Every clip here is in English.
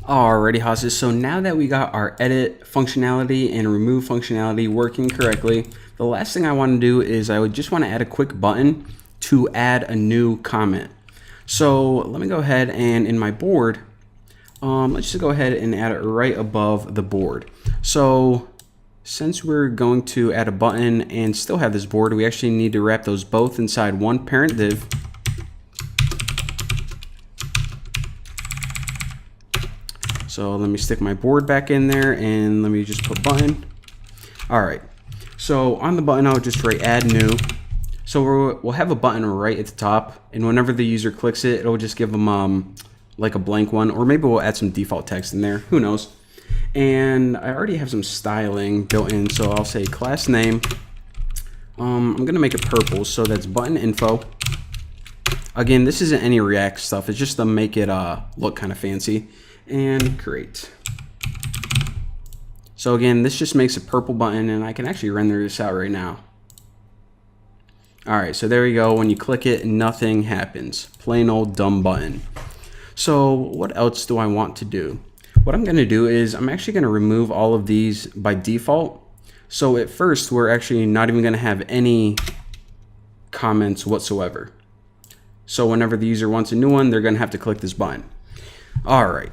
Alrighty, hosses. So now that we got our edit functionality and remove functionality working correctly, the last thing I want to do is I would just want to add a quick button to add a new comment. So let me go ahead and in my board, let's just go ahead and add it right above the board. So since we're going to add a button and still have this board, we actually need to wrap those both inside one parent div. So let me stick my board back in there and let me just put button. All right. So on the button, I'll just write add new. So we'll have a button right at the top, and whenever the user clicks it, it'll just give them like a blank one, or maybe we'll add some default text in there. Who knows? And I already have some styling built in, so I'll say class name. I'm gonna make it purple, so that's button info. Again, this isn't any React stuff. It's just to make it look kind of fancy. And create. So again, this just makes a purple button, and I can actually render this out right now. All right, so there you go. When you click it, nothing happens. Plain old dumb button. So what else do I want to do? What I'm gonna do is I'm actually gonna remove all of these by default. So at first, we're actually not even gonna have any comments whatsoever. So whenever the user wants a new one, they're gonna have to click this button. All right.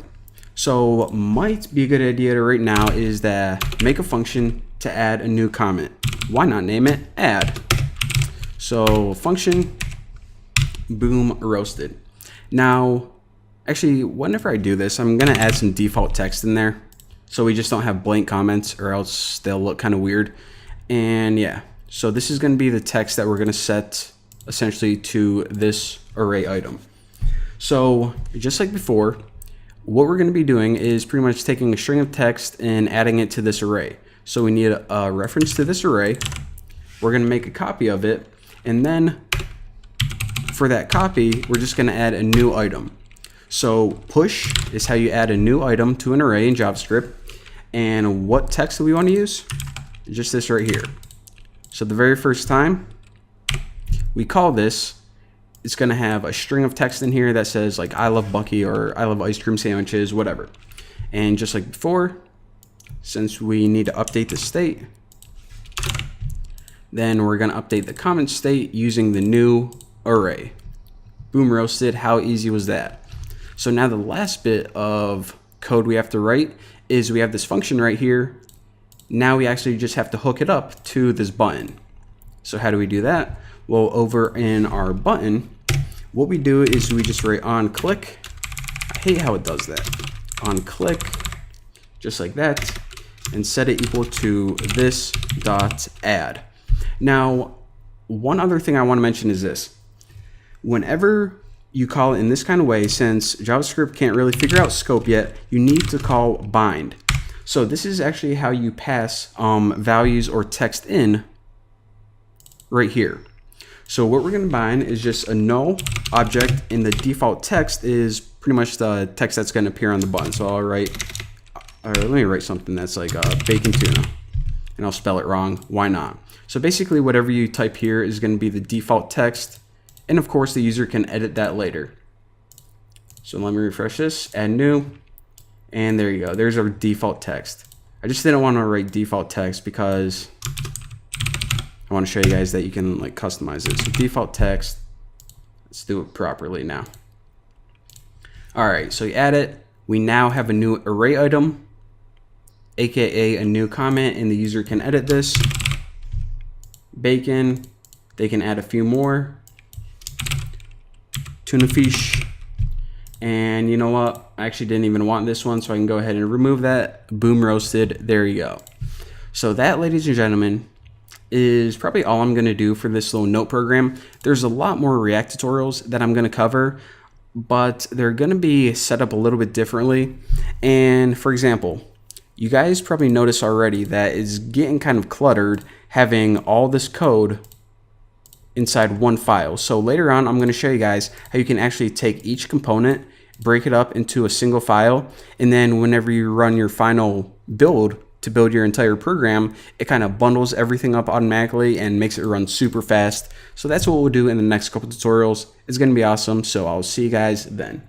So what might be a good idea right now is that make a function to add a new comment. Why not name it add? So function boom roasted. Now, actually, whenever I do this, I'm gonna add some default text in there, so we just don't have blank comments, or else they'll look kind of weird. And yeah, so this is gonna be the text that we're gonna set essentially to this array item. So just like before, what we're going to be doing is pretty much taking a string of text and adding it to this array. So we need a reference to this array. We're going to make a copy of it. And then for that copy, we're just going to add a new item. So push is how you add a new item to an array in JavaScript. And what text do we want to use? Just this right here. So the very first time we call this, it's going to have a string of text in here that says like I love Bucky or I love ice cream sandwiches, whatever. And just like before, since we need to update the state, then we're going to update the comment state using the new array. Boom roasted. How easy was that? So now the last bit of code we have to write is we have this function right here. Now we actually just have to hook it up to this button. So how do we do that? Well, over in our button, what we do is we just write on click. I hate how it does that. On click, just like that, and set it equal to this dot add. Now, one other thing I want to mention is this. Whenever you call it in this kind of way, since JavaScript can't really figure out scope yet, you need to call bind. So this is actually how you pass values or text in right here. So what we're going to bind is just a null object, and the default text is pretty much the text that's going to appear on the button. So I'll write, let me write something that's like bacon tuna, and I'll spell it wrong. Why not? So basically whatever you type here is going to be the default text, and of course the user can edit that later. So let me refresh this, add new, and there you go. There's our default text. I just didn't want to write default text because I want to show you guys that you can like customize it. So default text, let's do it properly now. All right, so you add it. We now have a new array item, AKA a new comment, and the user can edit this. Bacon, they can add a few more. Tuna fish. And you know what? I actually didn't even want this one, so I can go ahead and remove that. Boom roasted, there you go. So that, ladies and gentlemen, is probably all I'm going to do for this little note program. There's a lot more React tutorials that I'm going to cover, but they're going to be set up a little bit differently. And for example, you guys probably noticed already that it's getting kind of cluttered having all this code inside one file. So later on, I'm going to show you guys how you can actually take each component, break it up into a single file, and then whenever you run your final build to build your entire program, it kind of bundles everything up automatically and makes it run super fast. So that's what we'll do in the next couple tutorials. It's going to be awesome. So I'll see you guys then.